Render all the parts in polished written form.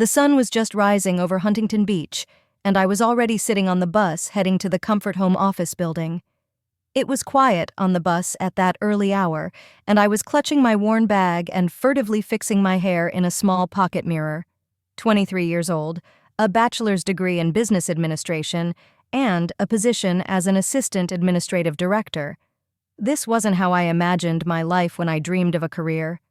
The sun was just rising over Huntington Beach, and I was already sitting on the bus heading to the Comfort Home office building. It was quiet on the bus at that early hour, and I was clutching my worn bag and furtively fixing my hair in a small pocket mirror. 23 years old, a bachelor's degree in business administration, and a position as an assistant administrative director. This wasn't how I imagined my life when I dreamed of a career.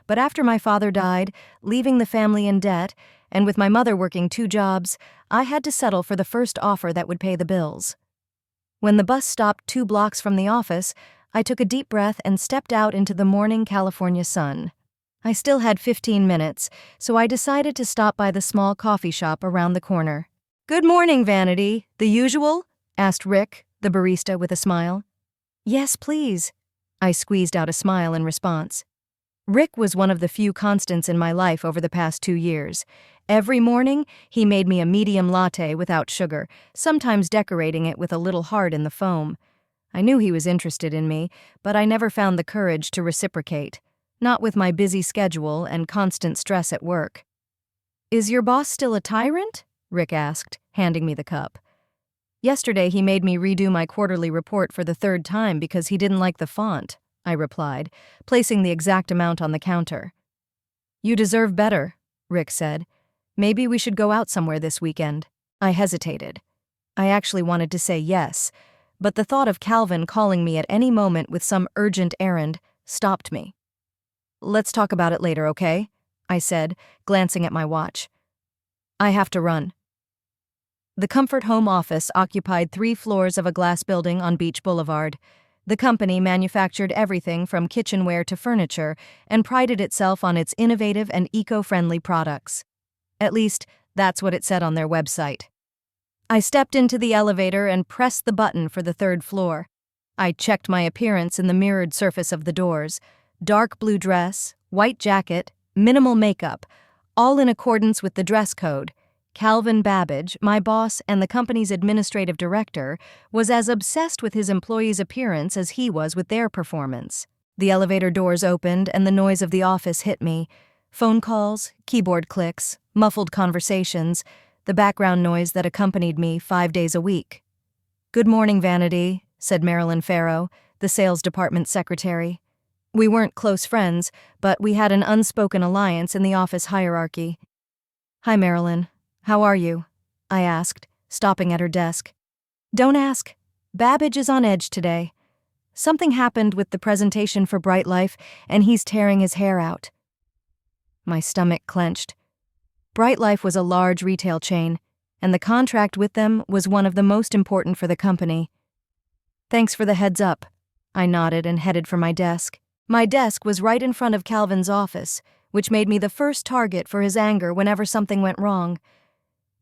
But after my father died, leaving the family in debt, and with my mother working 2 jobs, I had to settle for the first offer that would pay the bills. When the bus stopped 2 blocks from the office, I took a deep breath and stepped out into the morning California sun. I still had 15 minutes, so I decided to stop by the small coffee shop around the corner. "Good morning, Vanity. The usual?" asked Rick, the barista, with a smile. "Yes, please." I squeezed out a smile in response. Rick was one of the few constants in my life over the past 2 years. Every morning, he made me a medium latte without sugar, sometimes decorating it with a little heart in the foam. I knew he was interested in me, but I never found the courage to reciprocate, not with my busy schedule and constant stress at work. "Is your boss still a tyrant?" Rick asked, handing me the cup. "Yesterday he made me redo my quarterly report for the 3rd time because he didn't like the font," I replied, placing the exact amount on the counter. "You deserve better," Rick said. "Maybe we should go out somewhere this weekend." I hesitated. I actually wanted to say yes, but the thought of Calvin calling me at any moment with some urgent errand stopped me. "Let's talk about it later, okay?" I said, glancing at my watch. "I have to run." The Comfort Home office occupied 3 floors of a glass building on Beach Boulevard. The company manufactured everything from kitchenware to furniture and prided itself on its innovative and eco-friendly products. At least, that's what it said on their website. I stepped into the elevator and pressed the button for the 3rd floor. I checked my appearance in the mirrored surface of the doors. Dark blue dress, white jacket, minimal makeup, all in accordance with the dress code. Calvin Babbage, my boss and the company's administrative director, was as obsessed with his employees' appearance as he was with their performance. The elevator doors opened and the noise of the office hit me. Phone calls, keyboard clicks, muffled conversations, the background noise that accompanied me 5 days a week. "Good morning, Vanity," said Marilyn Farrow, the sales department secretary. We weren't close friends, but we had an unspoken alliance in the office hierarchy. "Hi, Marilyn. How are you?" I asked, stopping at her desk. "Don't ask. Babbage is on edge today. Something happened with the presentation for Bright Life, and he's tearing his hair out." My stomach clenched. Bright Life was a large retail chain, and the contract with them was one of the most important for the company. "Thanks for the heads up." I nodded and headed for my desk. My desk was right in front of Calvin's office, which made me the first target for his anger whenever something went wrong.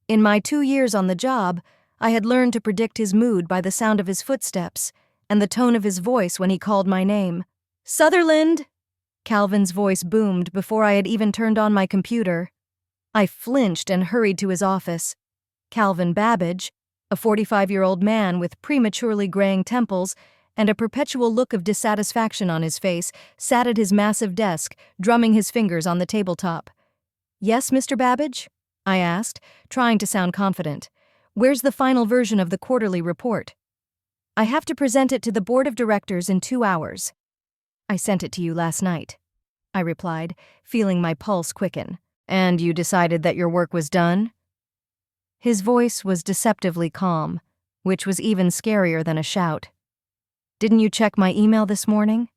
In my 2 years on the job, I had learned to predict his mood by the sound of his footsteps and the tone of his voice when he called my name. "Sutherland!" Calvin's voice boomed before I had even turned on my computer. I flinched and hurried to his office. Calvin Babbage, a 45-year-old man with prematurely graying temples and a perpetual look of dissatisfaction on his face, sat at his massive desk, drumming his fingers on the tabletop. "Yes, Mr. Babbage?" I asked, trying to sound confident. "Where's the final version of the quarterly report?" "I have to present it to the board of directors in 2 hours. "I sent it to you last night," I replied, feeling my pulse quicken. "And you decided that your work was done?" His voice was deceptively calm, which was even scarier than a shout. "Didn't you check my email this morning?"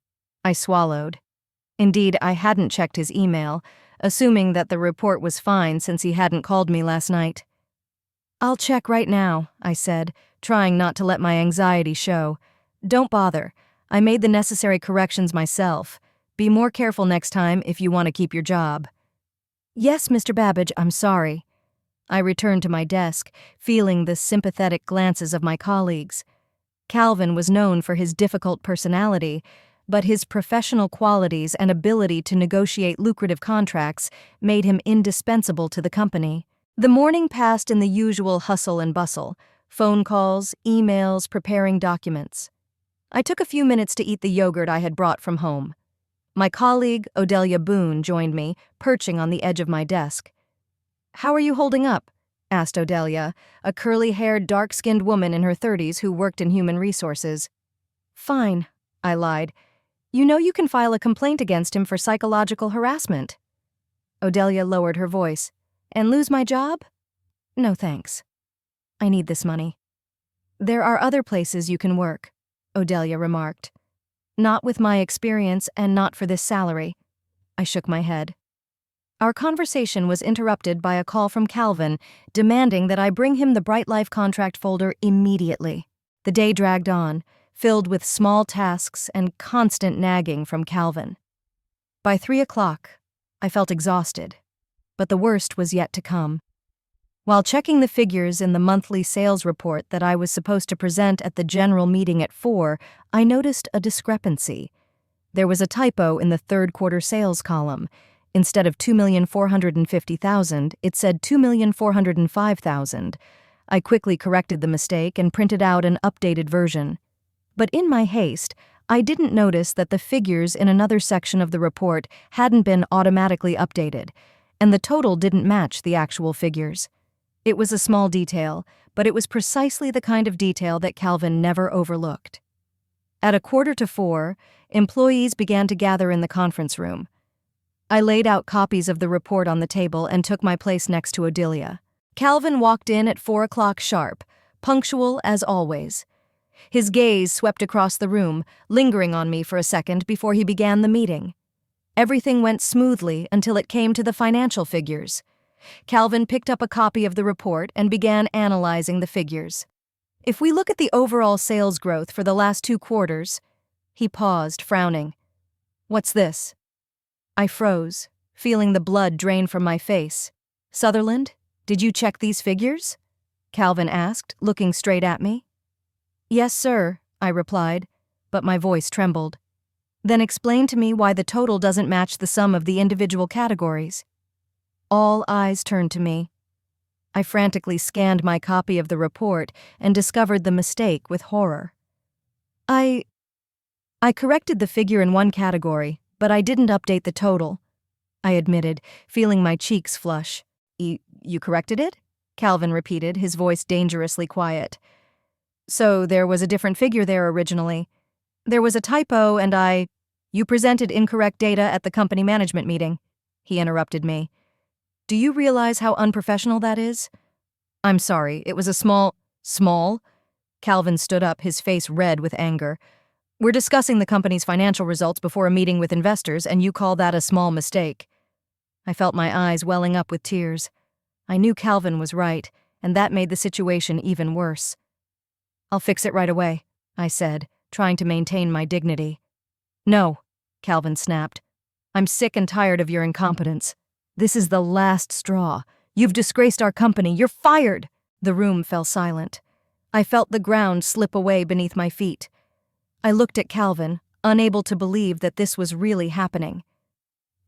I swallowed. Indeed, I hadn't checked his email, assuming that the report was fine since he hadn't called me last night. "I'll check right now," I said, trying not to let my anxiety show. "Don't bother. I made the necessary corrections myself. Be more careful next time if you want to keep your job." "Yes, Mr. Babbage, I'm sorry." I returned to my desk, feeling the sympathetic glances of my colleagues. Calvin was known for his difficult personality, but his professional qualities and ability to negotiate lucrative contracts made him indispensable to the company. The morning passed in the usual hustle and bustle, phone calls, emails, preparing documents. I took a few minutes to eat the yogurt I had brought from home. My colleague, Odelia Boone, joined me, perching on the edge of my desk. How are you holding up? Asked Odelia, a curly-haired, dark-skinned woman in her 30s who worked in human resources. Fine, I lied. You know you can file a complaint against him for psychological harassment. Odelia lowered her voice. And lose my job? No thanks. I need this money. There are other places you can work, Odelia remarked. Not with my experience and not for this salary. I shook my head. Our conversation was interrupted by a call from Calvin, demanding that I bring him the Bright Life contract folder immediately. The day dragged on, filled with small tasks and constant nagging from Calvin. By 3 o'clock, I felt exhausted, but the worst was yet to come. While checking the figures in the monthly sales report that I was supposed to present at the general meeting at 4, I noticed a discrepancy. There was a typo in the third quarter sales column. Instead of $2,450,000, it said $2,405,000. I quickly corrected the mistake and printed out an updated version. But in my haste, I didn't notice that the figures in another section of the report hadn't been automatically updated, and the total didn't match the actual figures. It was a small detail, but it was precisely the kind of detail that Calvin never overlooked. At 3:45, employees began to gather in the conference room. I laid out copies of the report on the table and took my place next to Odelia. Calvin walked in at 4 o'clock sharp, punctual as always. His gaze swept across the room, lingering on me for a second before he began the meeting. Everything went smoothly until it came to the financial figures. Calvin picked up a copy of the report and began analyzing the figures. If we look at the overall sales growth for the last 2 quarters, he paused, frowning. What's this? I froze, feeling the blood drain from my face. Sutherland, did you check these figures? Calvin asked, looking straight at me. Yes, sir, I replied, but my voice trembled. Then explain to me why the total doesn't match the sum of the individual categories. All eyes turned to me. I frantically scanned my copy of the report and discovered the mistake with horror. I corrected the figure in one category, but I didn't update the total, I admitted, feeling my cheeks flush. You corrected it? Calvin repeated, his voice dangerously quiet. So there was a different figure there originally. There was a typo and You presented incorrect data at the company management meeting, he interrupted me. Do you realize how unprofessional that is? I'm sorry, it was a small? Calvin stood up, his face red with anger. We're discussing the company's financial results before a meeting with investors, and you call that a small mistake. I felt my eyes welling up with tears. I knew Calvin was right, and that made the situation even worse. I'll fix it right away, I said, trying to maintain my dignity. No, Calvin snapped. I'm sick and tired of your incompetence. This is the last straw. You've disgraced our company. You're fired. The room fell silent. I felt the ground slip away beneath my feet. I looked at Calvin, unable to believe that this was really happening.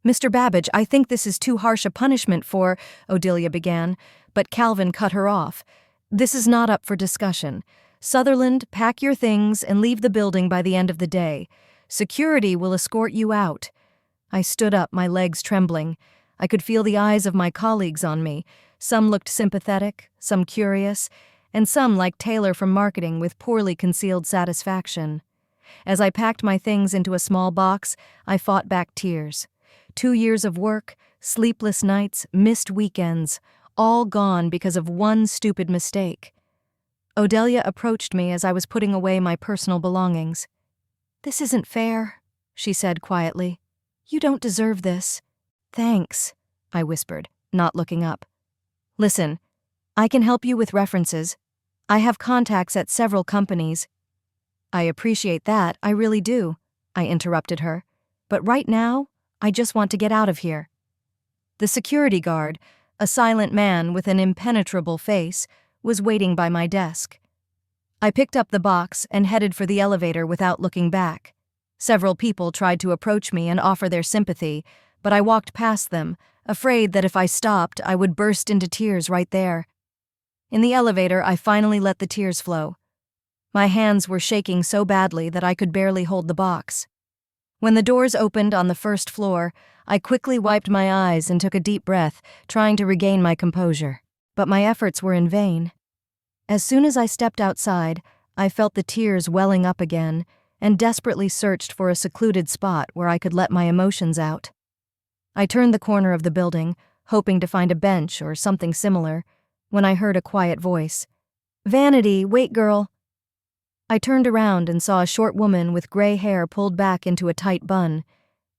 Mr. Babbage, I think this is too harsh a punishment for, Odelia began, but Calvin cut her off. This is not up for discussion. Sutherland, pack your things and leave the building by the end of the day. Security will escort you out. I stood up, my legs trembling. I could feel the eyes of my colleagues on me. Some looked sympathetic, some curious, and some like Taylor from marketing with poorly concealed satisfaction. As I packed my things into a small box, I fought back tears. 2 years of work, sleepless nights, missed weekends, all gone because of one stupid mistake. Odelia approached me as I was putting away my personal belongings. This isn't fair, she said quietly. You don't deserve this. Thanks, I whispered, not looking up. Listen, I can help you with references. I have contacts at several companies. I appreciate that, I really do, I interrupted her. But right now, I just want to get out of here. The security guard, a silent man with an impenetrable face, was waiting by my desk. I picked up the box and headed for the elevator without looking back. Several people tried to approach me and offer their sympathy, but I walked past them, afraid that if I stopped, I would burst into tears right there. In the elevator, I finally let the tears flow. My hands were shaking so badly that I could barely hold the box. When the doors opened on the first floor, I quickly wiped my eyes and took a deep breath, trying to regain my composure. But my efforts were in vain. As soon as I stepped outside, I felt the tears welling up again and desperately searched for a secluded spot where I could let my emotions out. I turned the corner of the building, hoping to find a bench or something similar, when I heard a quiet voice. "Vanity, wait, girl." I turned around and saw a short woman with gray hair pulled back into a tight bun.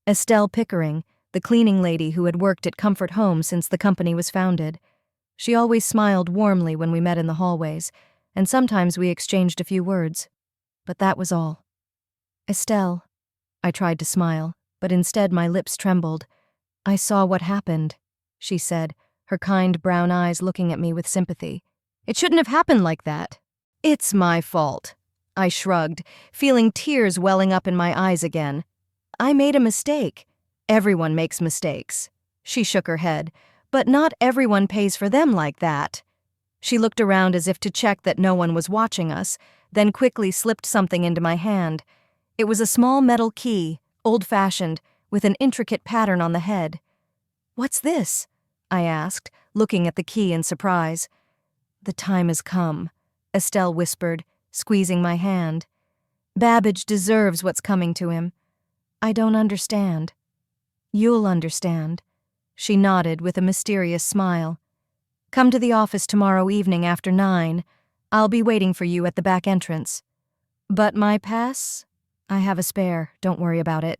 Estelle Pickering, the cleaning lady who had worked at Comfort Home since the company was founded. She always smiled warmly when we met in the hallways, and sometimes we exchanged a few words. But that was all. "Estelle," I tried to smile, but instead my lips trembled. "I saw what happened," she said, her kind brown eyes looking at me with sympathy. "It shouldn't have happened like that." "It's my fault," I shrugged, feeling tears welling up in my eyes again. "I made a mistake. Everyone makes mistakes." She shook her head. "But not everyone pays for them like that." She looked around as if to check that no one was watching us, then quickly slipped something into my hand. It was a small metal key, old-fashioned, with an intricate pattern on the head. "What's this?" I asked, looking at the key in surprise. "The time has come," Estelle whispered, squeezing my hand. "Babbage deserves what's coming to him. I don't understand." "You'll understand." She nodded with a mysterious smile. "Come to the office tomorrow evening after 9. I'll be waiting for you at the back entrance." "But my pass?" "I have a spare, don't worry about it."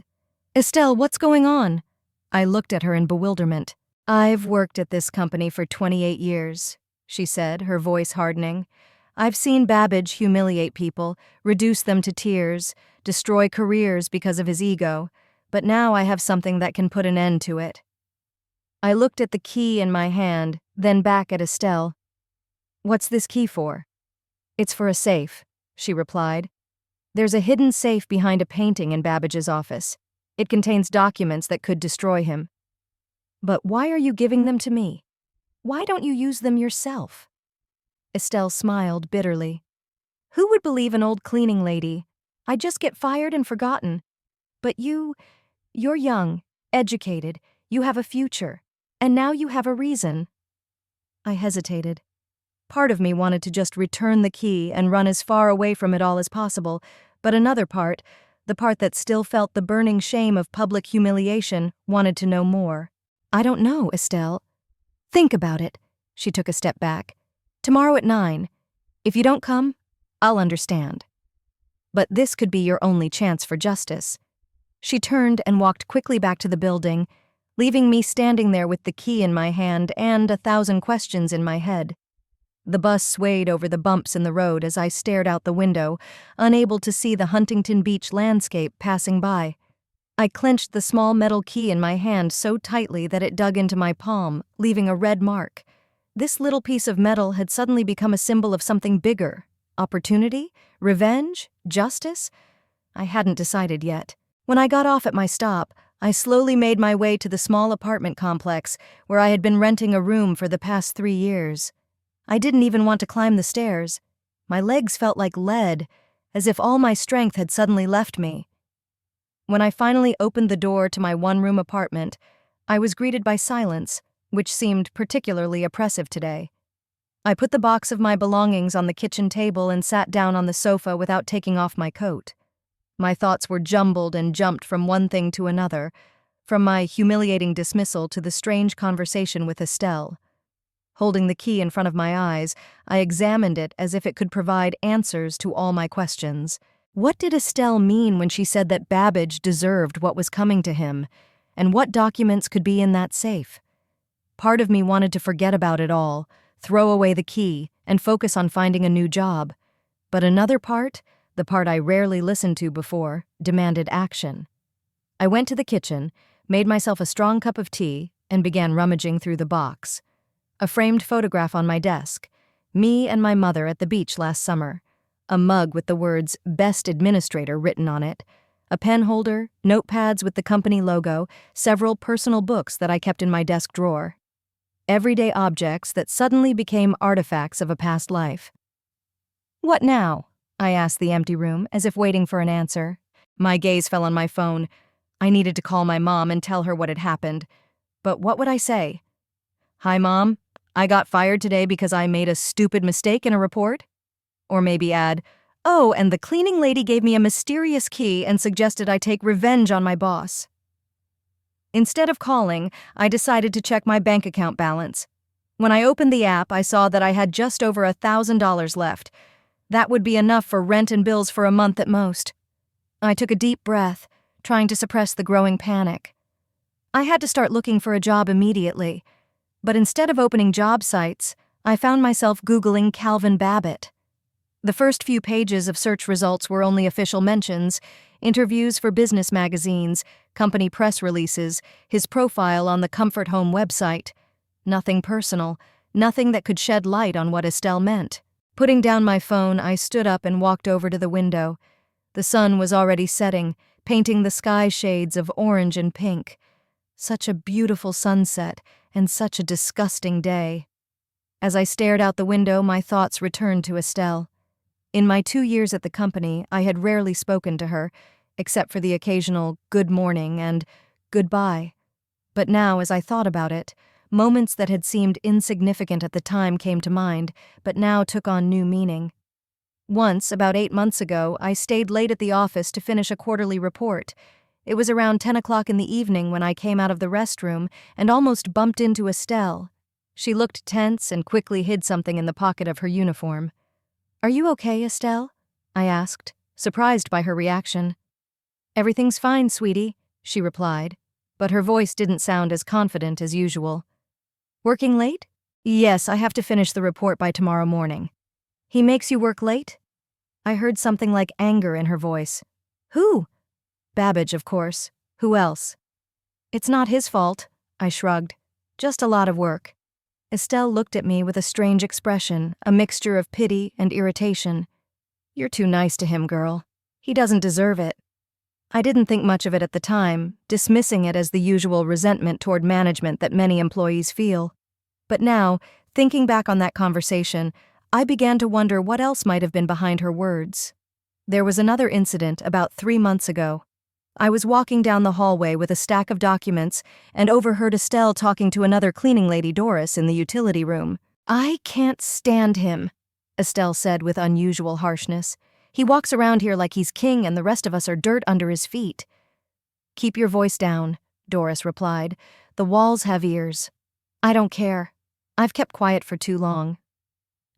"Estelle, what's going on?" I looked at her in bewilderment. "I've worked at this company for 28 years, she said, her voice hardening. "I've seen Babbage humiliate people, reduce them to tears, destroy careers because of his ego, but now I have something that can put an end to it." I looked at the key in my hand, then back at Estelle. "What's this key for?" "It's for a safe," she replied. "There's a hidden safe behind a painting in Babbage's office. It contains documents that could destroy him." "But why are you giving them to me? Why don't you use them yourself?" Estelle smiled bitterly. "Who would believe an old cleaning lady? I'd just get fired and forgotten. But you're young, educated, you have a future, and now you have a reason." I hesitated. Part of me wanted to just return the key and run as far away from it all as possible, but another part, the part that still felt the burning shame of public humiliation, wanted to know more. "I don't know, Estelle." "Think about it." She took a step back. "Tomorrow at 9. If you don't come, I'll understand. But this could be your only chance for justice." She turned and walked quickly back to the building, leaving me standing there with the key in my hand and 1,000 questions in my head. The bus swayed over the bumps in the road as I stared out the window, unable to see the Huntington Beach landscape passing by. I clenched the small metal key in my hand so tightly that it dug into my palm, leaving a red mark. This little piece of metal had suddenly become a symbol of something bigger. Opportunity? Revenge? Justice? I hadn't decided yet. When I got off at my stop, I slowly made my way to the small apartment complex where I had been renting a room for the past 3 years. I didn't even want to climb the stairs. My legs felt like lead, as if all my strength had suddenly left me. When I finally opened the door to my one-room apartment, I was greeted by silence, which seemed particularly oppressive today. I put the box of my belongings on the kitchen table and sat down on the sofa without taking off my coat. My thoughts were jumbled and jumped from one thing to another, from my humiliating dismissal to the strange conversation with Estelle. Holding the key in front of my eyes, I examined it as if it could provide answers to all my questions. What did Estelle mean when she said that Babbage deserved what was coming to him, and what documents could be in that safe? Part of me wanted to forget about it all, throw away the key, and focus on finding a new job. But another part, the part I rarely listened to before, demanded action. I went to the kitchen, made myself a strong cup of tea, and began rummaging through the box. A framed photograph on my desk, me and my mother at the beach last summer, a mug with the words "Best Administrator" written on it, a pen holder, notepads with the company logo, several personal books that I kept in my desk drawer. Everyday objects that suddenly became artifacts of a past life. "What now?" I asked the empty room, as if waiting for an answer. My gaze fell on my phone. I needed to call my mom and tell her what had happened. But what would I say? "Hi, Mom. I got fired today because I made a stupid mistake in a report?" Or maybe add, "Oh, and the cleaning lady gave me a mysterious key and suggested I take revenge on my boss." Instead of calling, I decided to check my bank account balance. When I opened the app, I saw that I had just over $1,000 left. That would be enough for rent and bills for a month at most. I took a deep breath, trying to suppress the growing panic. I had to start looking for a job immediately, but instead of opening job sites, I found myself Googling Calvin Babbitt. The first few pages of search results were only official mentions, interviews for business magazines, company press releases, his profile on the Comfort Home website. Nothing personal, nothing that could shed light on what Estelle meant. Putting down my phone, I stood up and walked over to the window. The sun was already setting, painting the sky shades of orange and pink. Such a beautiful sunset, and such a disgusting day. As I stared out the window, my thoughts returned to Estelle. In my 2 years at the company, I had rarely spoken to her, except for the occasional good morning and goodbye. But now, as I thought about it, moments that had seemed insignificant at the time came to mind, but now took on new meaning. Once, about 8 months ago, I stayed late at the office to finish a quarterly report. It was around 10 o'clock in the evening when I came out of the restroom and almost bumped into Estelle. She looked tense and quickly hid something in the pocket of her uniform. "Are you okay, Estelle?" I asked, surprised by her reaction. "Everything's fine, sweetie," she replied, but her voice didn't sound as confident as usual. "Working late?" "Yes, I have to finish the report by tomorrow morning." "He makes you work late?" I heard something like anger in her voice. "Who?" "Babbage, of course. Who else?" "It's not his fault," I shrugged. "Just a lot of work." Estelle looked at me with a strange expression, a mixture of pity and irritation. "You're too nice to him, girl. He doesn't deserve it." I didn't think much of it at the time, dismissing it as the usual resentment toward management that many employees feel. But now, thinking back on that conversation, I began to wonder what else might have been behind her words. There was another incident about 3 months ago. I was walking down the hallway with a stack of documents and overheard Estelle talking to another cleaning lady, Doris, in the utility room. "I can't stand him," Estelle said with unusual harshness. "He walks around here like he's king and the rest of us are dirt under his feet." "Keep your voice down," Doris replied. "The walls have ears." "I don't care. I've kept quiet for too long."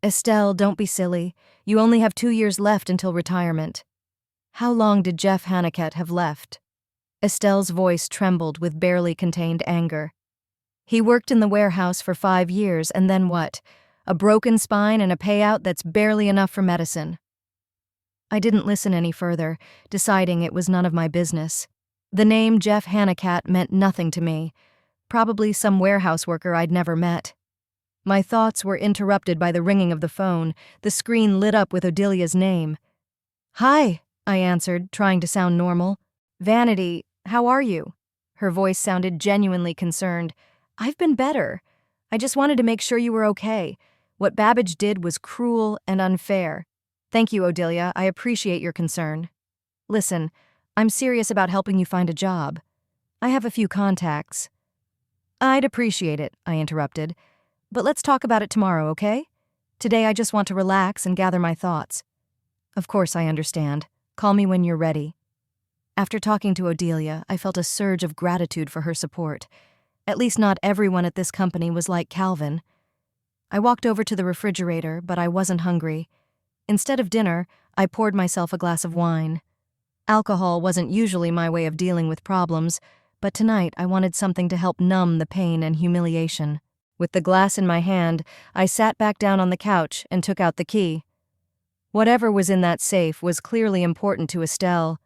"Estelle, don't be silly. You only have 2 years left until retirement." "How long did Jeff Hannicat have left?" Estelle's voice trembled with barely contained anger. "He worked in the warehouse for 5 years, and then what? A broken spine and a payout that's barely enough for medicine." I didn't listen any further, deciding it was none of my business. The name Jeff Hannicat meant nothing to me. Probably some warehouse worker I'd never met. My thoughts were interrupted by the ringing of the phone. The screen lit up with Odelia's name. "Hi," I answered, trying to sound normal. "Vanity, how are you?" Her voice sounded genuinely concerned. "I've been better. I just wanted to make sure you were okay. What Babbage did was cruel and unfair. Thank you, Odelia. I appreciate your concern. Listen, I'm serious about helping you find a job. I have a few contacts." "I'd appreciate it," I interrupted. "But let's talk about it tomorrow, okay? Today I just want to relax and gather my thoughts." "Of course, I understand. Call me when you're ready." After talking to Odelia, I felt a surge of gratitude for her support. At least not everyone at this company was like Calvin. I walked over to the refrigerator, but I wasn't hungry. Instead of dinner, I poured myself a glass of wine. Alcohol wasn't usually my way of dealing with problems, but tonight I wanted something to help numb the pain and humiliation. With the glass in my hand, I sat back down on the couch and took out the key. Whatever was in that safe was clearly important to Estelle,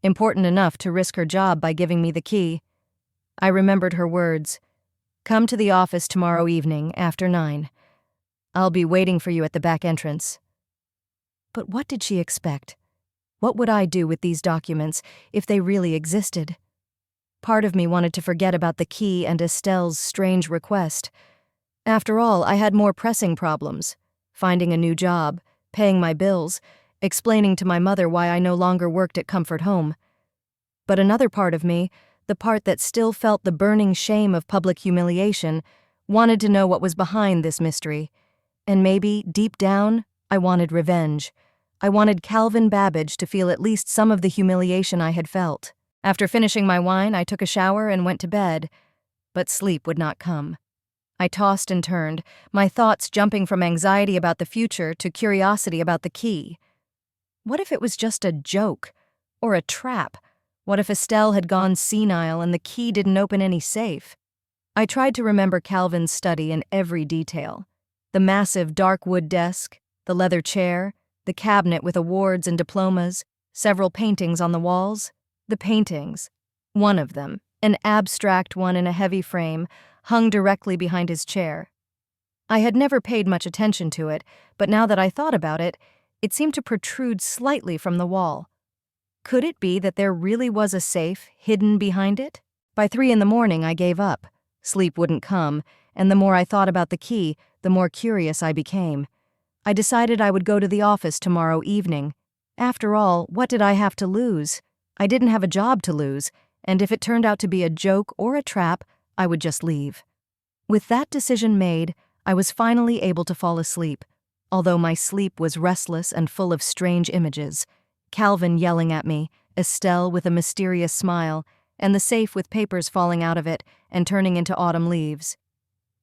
important enough to risk her job by giving me the key. I remembered her words. "Come to the office tomorrow evening after 9. I'll be waiting for you at the back entrance." But what did she expect? What would I do with these documents if they really existed? Part of me wanted to forget about the key and Estelle's strange request. After all, I had more pressing problems: finding a new job, paying my bills, explaining to my mother why I no longer worked at Comfort Home. But another part of me, the part that still felt the burning shame of public humiliation, wanted to know what was behind this mystery. And maybe, deep down, I wanted revenge. I wanted Calvin Babbage to feel at least some of the humiliation I had felt. After finishing my wine, I took a shower and went to bed, but sleep would not come. I tossed and turned, my thoughts jumping from anxiety about the future to curiosity about the key. What if it was just a joke? Or a trap? What if Estelle had gone senile and the key didn't open any safe? I tried to remember Calvin's study in every detail. The massive dark wood desk, the leather chair, the cabinet with awards and diplomas, several paintings on the walls. The paintings. One of them, an abstract one in a heavy frame, hung directly behind his chair. I had never paid much attention to it, but now that I thought about it, it seemed to protrude slightly from the wall. Could it be that there really was a safe hidden behind it? By 3 a.m, I gave up. Sleep wouldn't come, and the more I thought about the key, the more curious I became. I decided I would go to the office tomorrow evening. After all, what did I have to lose? I didn't have a job to lose, and if it turned out to be a joke or a trap, I would just leave. With that decision made, I was finally able to fall asleep, although my sleep was restless and full of strange images. Calvin yelling at me, Estelle with a mysterious smile, and the safe with papers falling out of it and turning into autumn leaves.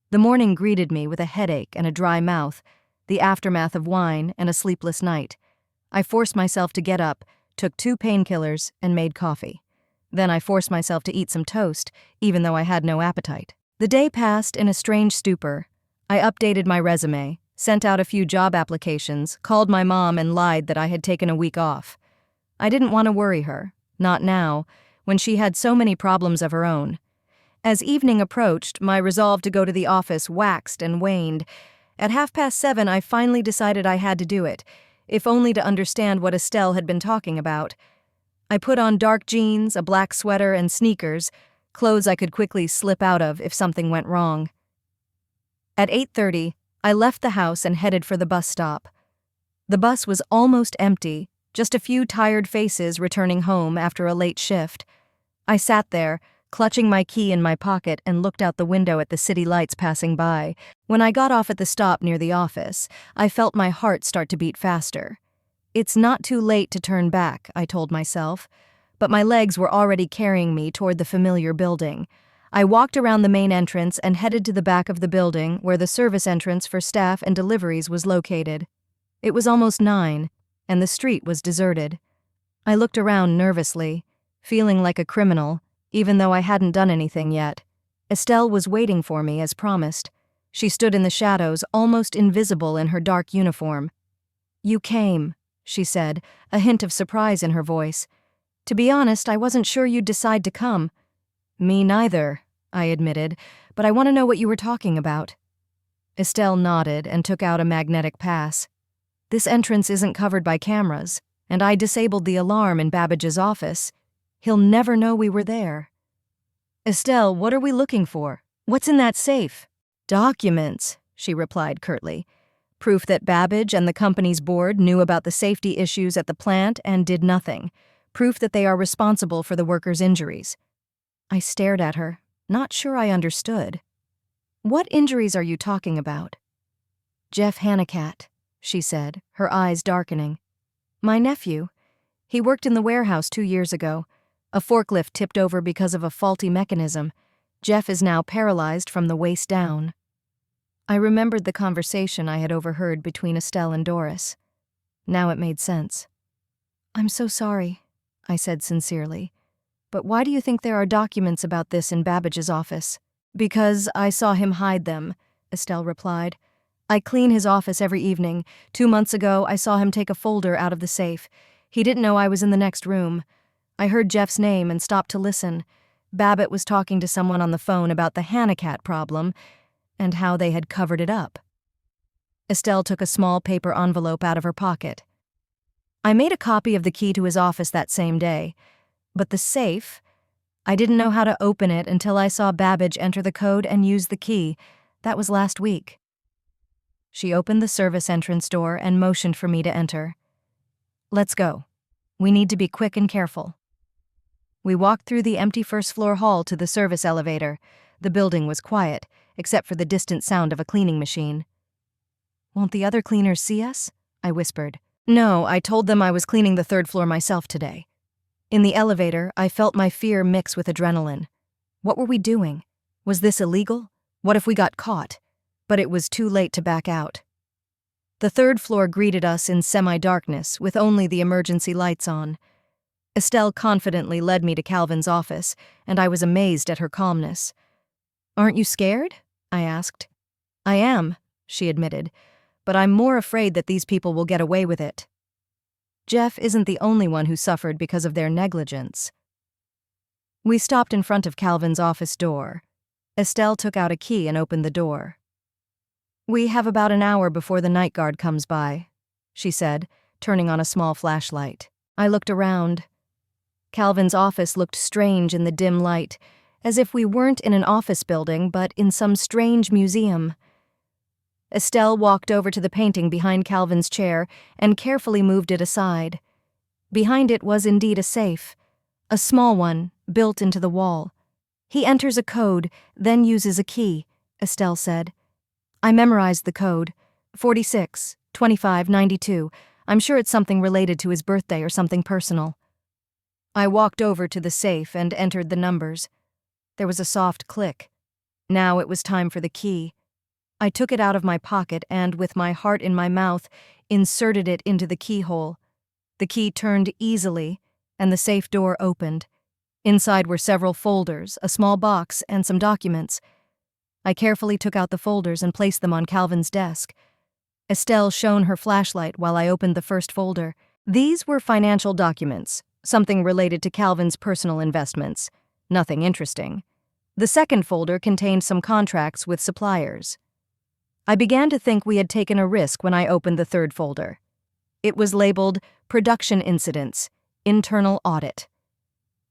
The morning greeted me with a headache and a dry mouth, the aftermath of wine and a sleepless night. I forced myself to get up, took 2 painkillers, and made coffee. Then I forced myself to eat some toast, even though I had no appetite. The day passed in a strange stupor. I updated my resume, sent out a few job applications, called my mom and lied that I had taken a week off. I didn't want to worry her, not now, when she had so many problems of her own. As evening approached, my resolve to go to the office waxed and waned. At 7:30, I finally decided I had to do it, if only to understand what Estelle had been talking about. I put on dark jeans, a black sweater, and sneakers, clothes I could quickly slip out of if something went wrong. At 8:30, I left the house and headed for the bus stop. The bus was almost empty, just a few tired faces returning home after a late shift. I sat there, clutching my key in my pocket, and looked out the window at the city lights passing by. When I got off at the stop near the office, I felt my heart start to beat faster. It's not too late to turn back, I told myself, but my legs were already carrying me toward the familiar building. I walked around the main entrance and headed to the back of the building where the service entrance for staff and deliveries was located. It was almost 9, and the street was deserted. I looked around nervously, feeling like a criminal, even though I hadn't done anything yet. Estelle was waiting for me as promised. She stood in the shadows, almost invisible in her dark uniform. "You came," she said, a hint of surprise in her voice. "To be honest, I wasn't sure you'd decide to come." "Me neither," I admitted, "but I want to know what you were talking about." Estelle nodded and took out a magnetic pass. "This entrance isn't covered by cameras, and I disabled the alarm in Babbage's office. He'll never know we were there." "Estelle, what are we looking for? What's in that safe?" "Documents," she replied curtly. "Proof that Babbage and the company's board knew about the safety issues at the plant and did nothing. Proof that they are responsible for the workers' injuries." I stared at her, not sure I understood. "What injuries are you talking about?" "Jeff Hannicat," she said, her eyes darkening. "My nephew. He worked in the warehouse 2 years ago. A forklift tipped over because of a faulty mechanism. Jeff is now paralyzed from the waist down." I remembered the conversation I had overheard between Estelle and Doris. Now it made sense. "I'm so sorry," I said sincerely. "But why do you think there are documents about this in Babbage's office?" "Because I saw him hide them," Estelle replied. "I clean his office every evening. 2 months ago, I saw him take a folder out of the safe. He didn't know I was in the next room. I heard Jeff's name and stopped to listen. Babbitt was talking to someone on the phone about the Hannicat problem and how they had covered it up." Estelle took a small paper envelope out of her pocket. "I made a copy of the key to his office that same day. But the safe, I didn't know how to open it until I saw Babbage enter the code and use the key. That was last week." She opened the service entrance door and motioned for me to enter. "Let's go. We need to be quick and careful." We walked through the empty first-floor hall to the service elevator. The building was quiet, except for the distant sound of a cleaning machine. "Won't the other cleaners see us?" I whispered. "No, I told them I was cleaning the third floor myself today." In the elevator, I felt my fear mix with adrenaline. What were we doing? Was this illegal? What if we got caught? But it was too late to back out. The third floor greeted us in semi-darkness, with only the emergency lights on. Estelle confidently led me to Calvin's office, and I was amazed at her calmness. "Aren't you scared?" I asked. "I am," she admitted, "but I'm more afraid that these people will get away with it. Jeff isn't the only one who suffered because of their negligence." We stopped in front of Calvin's office door. Estelle took out a key and opened the door. "We have about an hour before the night guard comes by," she said, turning on a small flashlight. I looked around. Calvin's office looked strange in the dim light, as if we weren't in an office building but in some strange museum. Estelle walked over to the painting behind Calvin's chair and carefully moved it aside. Behind it was indeed a safe, a small one, built into the wall. "He enters a code, then uses a key," Estelle said. I memorized the code, 46-25-92. I'm sure it's something related to his birthday or something personal. I walked over to the safe and entered the numbers. There was a soft click. Now it was time for the key. I took it out of my pocket and, with my heart in my mouth, inserted it into the keyhole. The key turned easily, and the safe door opened. Inside were several folders, a small box, and some documents. I carefully took out the folders and placed them on Calvin's desk. Estelle shone her flashlight while I opened the first folder. These were financial documents, something related to Calvin's personal investments. Nothing interesting. The second folder contained some contracts with suppliers. I began to think we had taken a risk when I opened the third folder. It was labeled Production Incidents, Internal Audit.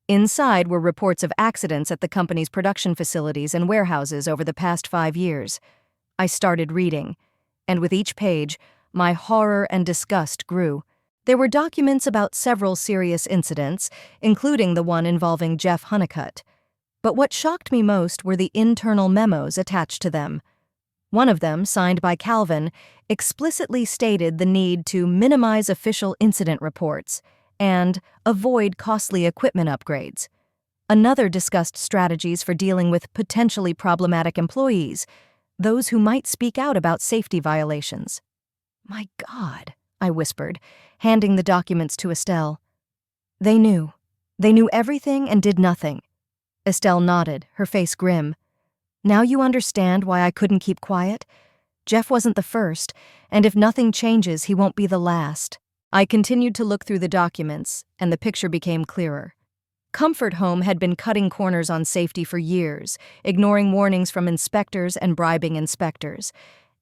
Inside were reports of accidents at the company's production facilities and warehouses over the past 5 years. I started reading, and with each page, my horror and disgust grew. There were documents about several serious incidents, including the one involving Jeff Honeycutt. But what shocked me most were the internal memos attached to them. One of them, signed by Calvin, explicitly stated the need to minimize official incident reports and avoid costly equipment upgrades. Another discussed strategies for dealing with potentially problematic employees, those who might speak out about safety violations. "My God," I whispered, handing the documents to Estelle. They knew. They knew everything and did nothing. Estelle nodded, her face grim. "Now you understand why I couldn't keep quiet? Jeff wasn't the first, and if nothing changes, he won't be the last." I continued to look through the documents, and the picture became clearer. Comfort Home had been cutting corners on safety for years, ignoring warnings from inspectors and bribing inspectors.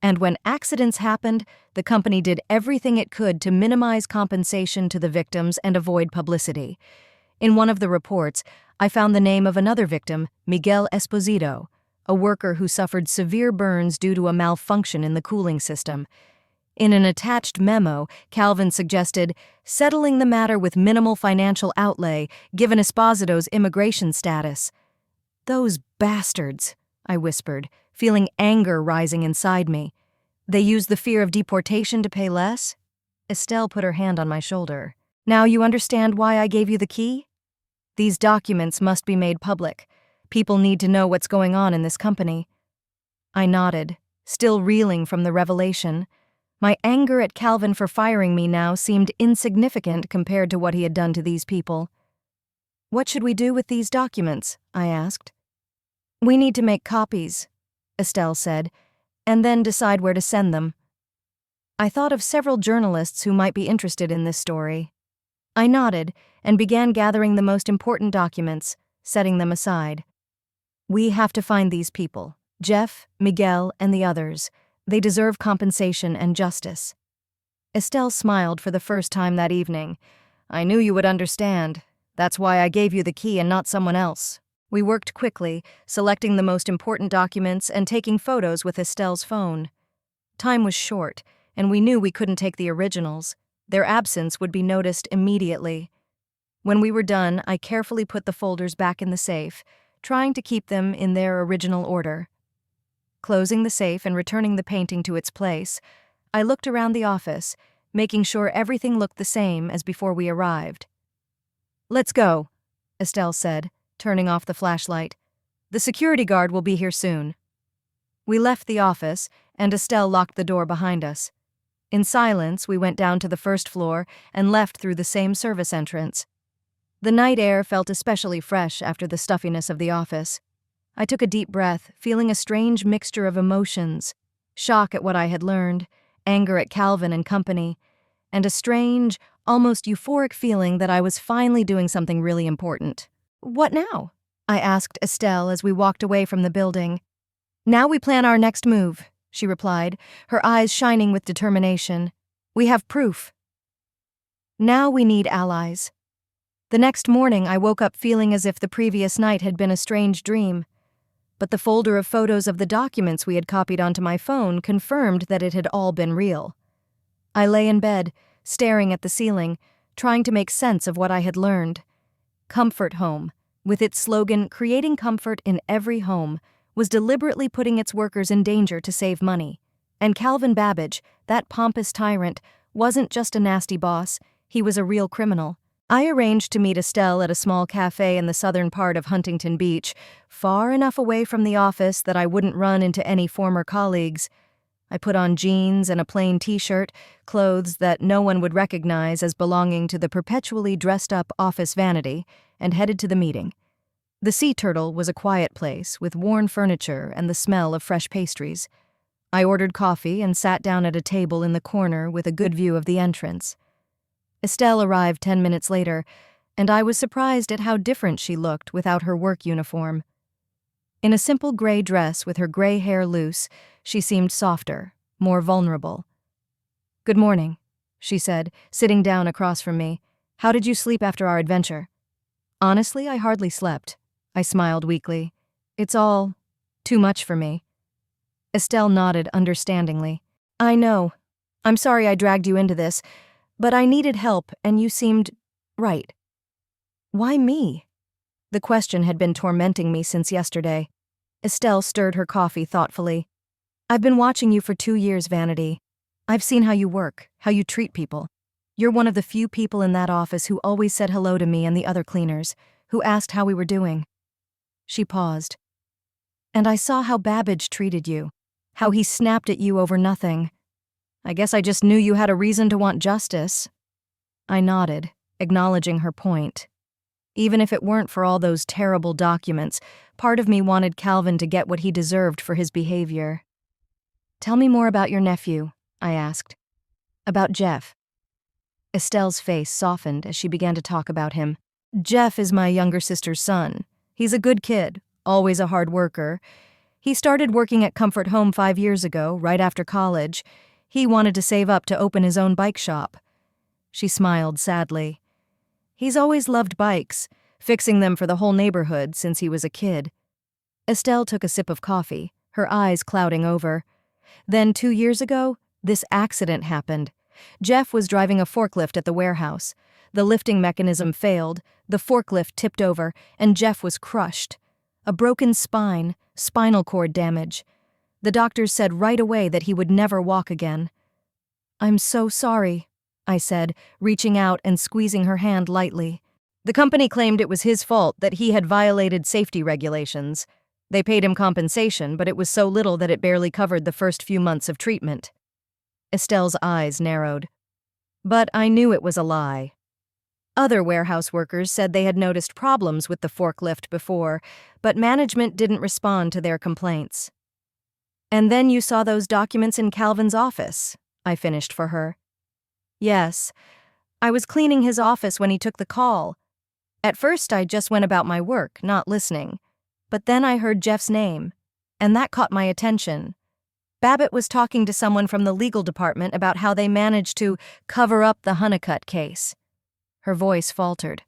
And when accidents happened, the company did everything it could to minimize compensation to the victims and avoid publicity. In one of the reports, I found the name of another victim, Miguel Esposito, a worker who suffered severe burns due to a malfunction in the cooling system. In an attached memo, Calvin suggested settling the matter with minimal financial outlay, given Esposito's immigration status. "Those bastards," I whispered, feeling anger rising inside me. "They used the fear of deportation to pay less?" Estelle put her hand on my shoulder. "Now you understand why I gave you the key? These documents must be made public. People need to know what's going on in this company." I nodded, still reeling from the revelation. My anger at Calvin for firing me now seemed insignificant compared to what he had done to these people. "What should we do with these documents?" I asked. "We need to make copies," Estelle said, "and then decide where to send them." I thought of several journalists who might be interested in this story. I nodded and began gathering the most important documents, setting them aside. "We have to find these people, Jeff, Miguel, and the others. They deserve compensation and justice." Estelle smiled for the first time that evening. "I knew you would understand. That's why I gave you the key and not someone else." We worked quickly, selecting the most important documents and taking photos with Estelle's phone. Time was short, and we knew we couldn't take the originals. Their absence would be noticed immediately. When we were done, I carefully put the folders back in the safe, trying to keep them in their original order. Closing the safe and returning the painting to its place, I looked around the office, making sure everything looked the same as before we arrived. "Let's go," Estelle said, turning off the flashlight. "The security guard will be here soon." We left the office, and Estelle locked the door behind us. In silence, we went down to the first floor and left through the same service entrance. The night air felt especially fresh after the stuffiness of the office. I took a deep breath, feeling a strange mixture of emotions: shock at what I had learned, anger at Calvin and company, and a strange, almost euphoric feeling that I was finally doing something really important. "What now?" I asked Estelle as we walked away from the building. "Now we plan our next move," she replied, her eyes shining with determination. "We have proof. Now we need allies." The next morning, I woke up feeling as if the previous night had been a strange dream. But the folder of photos of the documents we had copied onto my phone confirmed that it had all been real. I lay in bed, staring at the ceiling, trying to make sense of what I had learned. Comfort Home, with its slogan, "Creating comfort in every home," was deliberately putting its workers in danger to save money. And Calvin Babbage, that pompous tyrant, wasn't just a nasty boss, he was a real criminal. I arranged to meet Estelle at a small cafe in the southern part of Huntington Beach, far enough away from the office that I wouldn't run into any former colleagues. I put on jeans and a plain t-shirt, clothes that no one would recognize as belonging to the perpetually dressed-up office vanity, and headed to the meeting. The Sea Turtle was a quiet place with worn furniture and the smell of fresh pastries. I ordered coffee and sat down at a table in the corner with a good view of the entrance. Estelle arrived 10 minutes later, and I was surprised at how different she looked without her work uniform. In a simple gray dress with her gray hair loose, she seemed softer, more vulnerable. "Good morning," she said, sitting down across from me. "How did you sleep after our adventure?" "Honestly, I hardly slept." I smiled weakly. "It's all too much for me." Estelle nodded understandingly. "I know. I'm sorry I dragged you into this, but I needed help and you seemed right." "Why me?" The question had been tormenting me since yesterday. Estelle stirred her coffee thoughtfully. "I've been watching you for 2 years, Vanity. I've seen how you work, how you treat people. You're one of the few people in that office who always said hello to me and the other cleaners, who asked how we were doing." She paused. "And I saw how Babbage treated you, how he snapped at you over nothing. I guess I just knew you had a reason to want justice." I nodded, acknowledging her point. Even if it weren't for all those terrible documents, part of me wanted Calvin to get what he deserved for his behavior. "Tell me more about your nephew," I asked. "About Jeff." Estelle's face softened as she began to talk about him. "Jeff is my younger sister's son. He's a good kid, always a hard worker. He started working at Comfort Home 5 years ago, right after college. He wanted to save up to open his own bike shop." She smiled sadly. "He's always loved bikes, fixing them for the whole neighborhood since he was a kid." Estelle took a sip of coffee, her eyes clouding over. "Then 2 years ago, this accident happened. Jeff was driving a forklift at the warehouse. The lifting mechanism failed, the forklift tipped over, and Jeff was crushed. A broken spine, spinal cord damage. The doctors said right away that he would never walk again." "I'm so sorry," I said, reaching out and squeezing her hand lightly. "The company claimed it was his fault, that he had violated safety regulations. They paid him compensation, but it was so little that it barely covered the first few months of treatment." Estelle's eyes narrowed. "But I knew it was a lie. Other warehouse workers said they had noticed problems with the forklift before, but management didn't respond to their complaints." "And then you saw those documents in Calvin's office," I finished for her. "Yes. I was cleaning his office when he took the call. At first I just went about my work, not listening. But then I heard Jeff's name, and that caught my attention. Babbitt was talking to someone from the legal department about how they managed to cover up the Honeycutt case." Her voice faltered.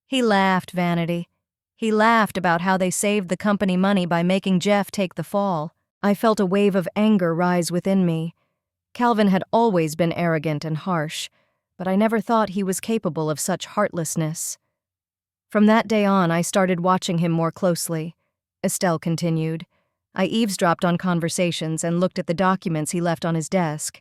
"He laughed, Vanity. He laughed about how they saved the company money by making Jeff take the fall." I felt a wave of anger rise within me. Calvin had always been arrogant and harsh, but I never thought he was capable of such heartlessness. From that day on, I started watching him more closely, Estelle continued. I eavesdropped on conversations and looked at the documents he left on his desk.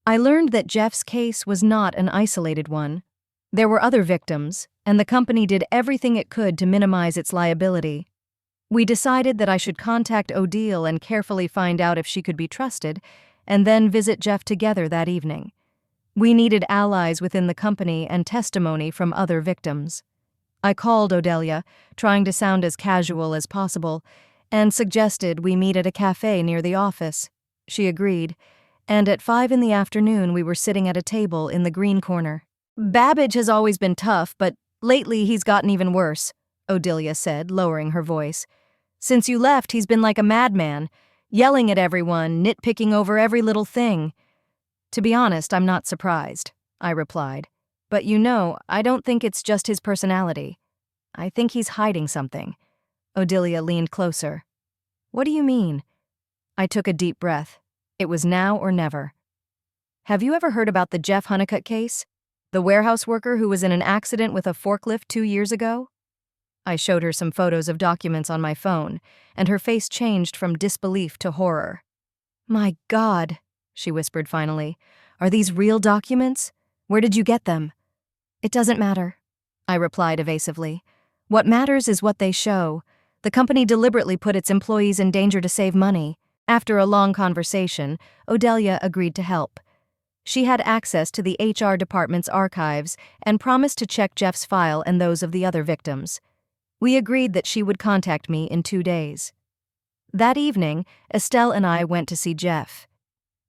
I learned that Jeff's case was not an isolated one. There were other victims, and the company did everything it could to minimize its liability. We decided that I should contact Odile and carefully find out if she could be trusted, and then visit Jeff together that evening. We needed allies within the company and testimony from other victims. I called Odelia, trying to sound as casual as possible, and suggested we meet at a cafe near the office. She agreed, and at 5 p.m. we were sitting at a table in the green corner. "Babbage has always been tough, but lately he's gotten even worse," Odelia said, lowering her voice. "Since you left, he's been like a madman, yelling at everyone, nitpicking over every little thing." "To be honest, I'm not surprised," I replied. "But I don't think it's just his personality. I think he's hiding something." Odelia leaned closer. "What do you mean?" I took a deep breath. It was now or never. "Have you ever heard about the Jeff Honeycutt case? The warehouse worker who was in an accident with a forklift 2 years ago?" I showed her some photos of documents on my phone, and her face changed from disbelief to horror. "My God," she whispered finally. "Are these real documents? Where did you get them?" "It doesn't matter," I replied evasively. "What matters is what they show. The company deliberately put its employees in danger to save money." After a long conversation, Odelia agreed to help. She had access to the HR department's archives and promised to check Jeff's file and those of the other victims. We agreed that she would contact me in 2 days. That evening, Estelle and I went to see Jeff.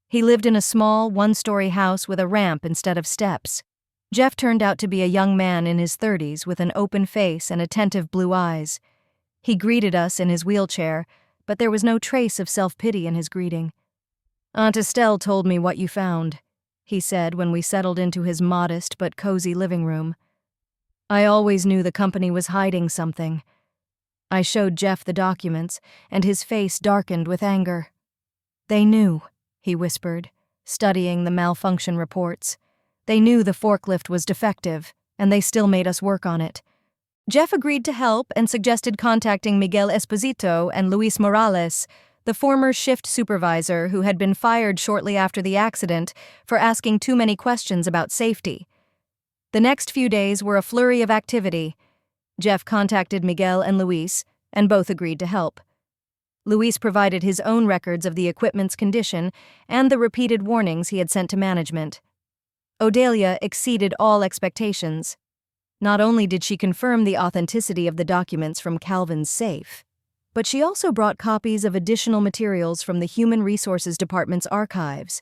He lived in a small, one-story house with a ramp instead of steps. Jeff turned out to be a young man in his 30s with an open face and attentive blue eyes. He greeted us in his wheelchair, but there was no trace of self-pity in his greeting. "Aunt Estelle told me what you found," he said when we settled into his modest but cozy living room. "I always knew the company was hiding something." I showed Jeff the documents, and his face darkened with anger. "They knew," he whispered, studying the malfunction reports. "They knew the forklift was defective, and they still made us work on it." Jeff agreed to help and suggested contacting Miguel Esposito and Luis Morales, the former shift supervisor who had been fired shortly after the accident for asking too many questions about safety. The next few days were a flurry of activity. Jeff contacted Miguel and Luis, and both agreed to help. Luis provided his own records of the equipment's condition and the repeated warnings he had sent to management. Odelia exceeded all expectations. Not only did she confirm the authenticity of the documents from Calvin's safe, but she also brought copies of additional materials from the Human Resources Department's archives,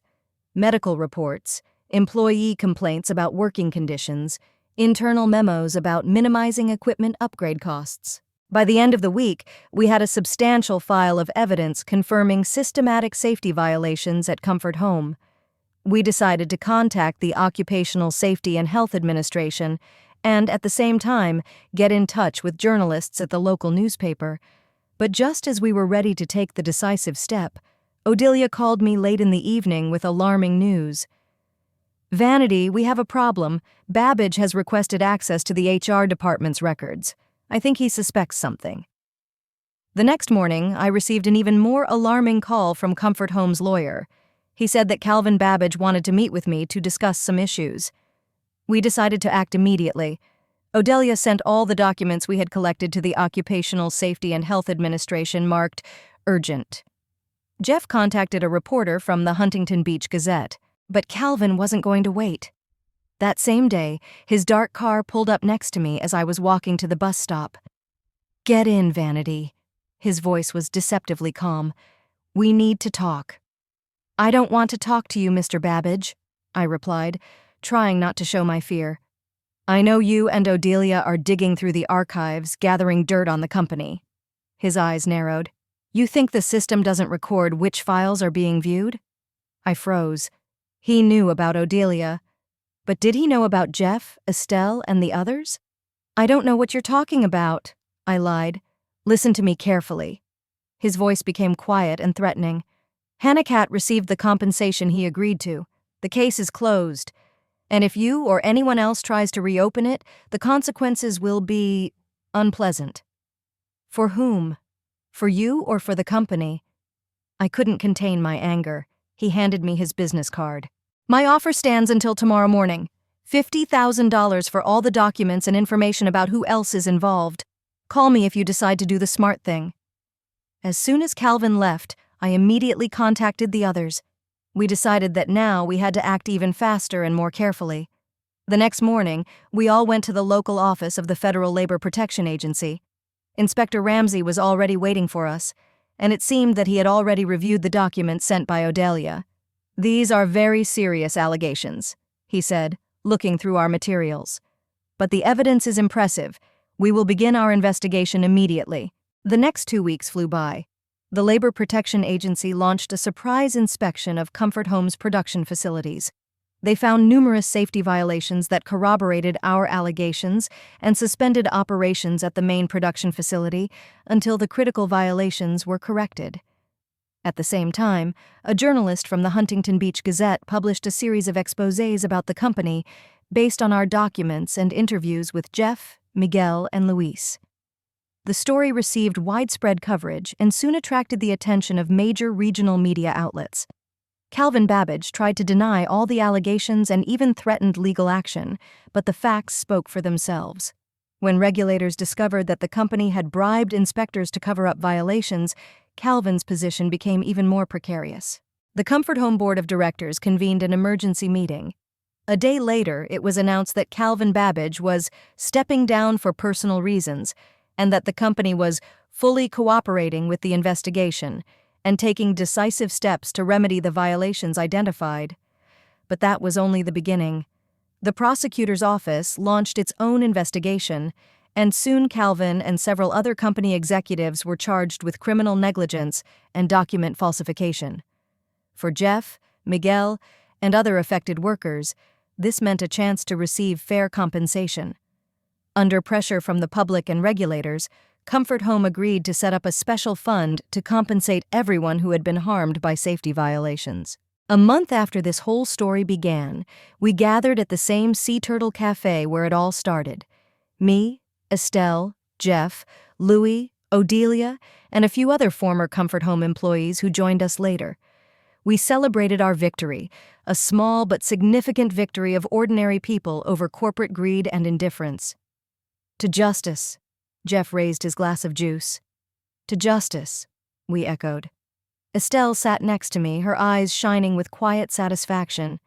medical reports, employee complaints about working conditions, internal memos about minimizing equipment upgrade costs. By the end of the week, we had a substantial file of evidence confirming systematic safety violations at Comfort Home. We decided to contact the Occupational Safety and Health Administration and, at the same time, get in touch with journalists at the local newspaper. But just as we were ready to take the decisive step, Odelia called me late in the evening with alarming news. "Vanity, we have a problem. Babbage has requested access to the HR department's records. I think he suspects something." The next morning, I received an even more alarming call from Comfort Home's lawyer. He said that Calvin Babbage wanted to meet with me to discuss some issues. We decided to act immediately. Odelia sent all the documents we had collected to the Occupational Safety and Health Administration marked urgent. Jeff contacted a reporter from the Huntington Beach Gazette, but Calvin wasn't going to wait. That same day, his dark car pulled up next to me as I was walking to the bus stop. "Get in, Vanity." His voice was deceptively calm. "We need to talk." "I don't want to talk to you, Mr. Babbage," I replied, trying not to show my fear. "I know you and Odelia are digging through the archives, gathering dirt on the company." His eyes narrowed. "You think the system doesn't record which files are being viewed?" I froze. He knew about Odelia. But did he know about Jeff, Estelle, and the others? "I don't know what you're talking about," I lied. "Listen to me carefully." His voice became quiet and threatening. "Honeycutt received the compensation he agreed to. The case is closed. And if you or anyone else tries to reopen it, the consequences will be unpleasant. For whom? For you or for the company? I couldn't contain my anger. He handed me his business card. My offer stands until tomorrow morning. $50,000 for all the documents and information about who else is involved. Call me if you decide to do the smart thing. As soon as Calvin left, I immediately contacted the others. We decided that now we had to act even faster and more carefully. The next morning, we all went to the local office of the Federal Labor Protection Agency. Inspector Ramsey was already waiting for us, and it seemed that he had already reviewed the documents sent by Odelia. "These are very serious allegations," he said, looking through our materials. "But the evidence is impressive. We will begin our investigation immediately." The next 2 weeks flew by. The Labor Protection Agency launched a surprise inspection of Comfort Home's production facilities. They found numerous safety violations that corroborated our allegations and suspended operations at the main production facility until the critical violations were corrected. At the same time, a journalist from the Huntington Beach Gazette published a series of exposés about the company based on our documents and interviews with Jeff, Miguel, and Luis. The story received widespread coverage and soon attracted the attention of major regional media outlets. Calvin Babbage tried to deny all the allegations and even threatened legal action, but the facts spoke for themselves. When regulators discovered that the company had bribed inspectors to cover up violations, Calvin's position became even more precarious. The Comfort Home Board of Directors convened an emergency meeting. A day later, it was announced that Calvin Babbage was stepping down for personal reasons and that the company was fully cooperating with the investigation and taking decisive steps to remedy the violations identified. But that was only the beginning. The prosecutor's office launched its own investigation, and soon Calvin and several other company executives were charged with criminal negligence and document falsification. For Jeff, Miguel, and other affected workers, this meant a chance to receive fair compensation. Under pressure from the public and regulators, Comfort Home agreed to set up a special fund to compensate everyone who had been harmed by safety violations. A month after this whole story began, we gathered at the same Sea Turtle Cafe where it all started. Me, Estelle, Jeff, Louie, Odelia, and a few other former Comfort Home employees who joined us later. We celebrated our victory, a small but significant victory of ordinary people over corporate greed and indifference. To justice. Jeff raised his glass of juice. To justice, we echoed. Estelle sat next to me, her eyes shining with quiet satisfaction.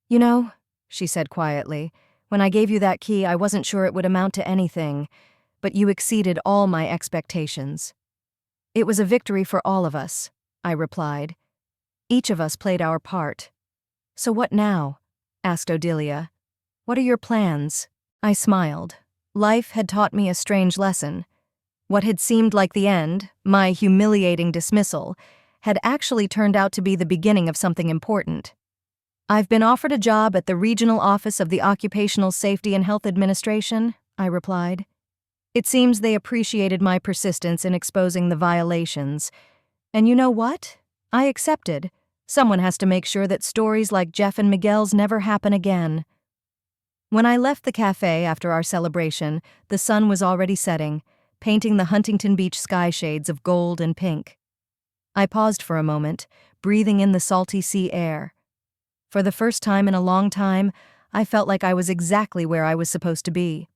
"You know," she said quietly, "when I gave you that key, I wasn't sure it would amount to anything, but you exceeded all my expectations." "It was a victory for all of us," I replied. "Each of us played our part." "So what now?" asked Odelia. "What are your plans?" I smiled. Life had taught me a strange lesson. What had seemed like the end, my humiliating dismissal, had actually turned out to be the beginning of something important. "I've been offered a job at the regional office of the Occupational Safety and Health Administration," I replied. It seems they appreciated my persistence in exposing the violations. And you know what? I accepted. Someone has to make sure that stories like Jeff and Miguel's never happen again. When I left the cafe after our celebration, the sun was already setting, painting the Huntington Beach sky shades of gold and pink. I paused for a moment, breathing in the salty sea air. For the first time in a long time, I felt like I was exactly where I was supposed to be.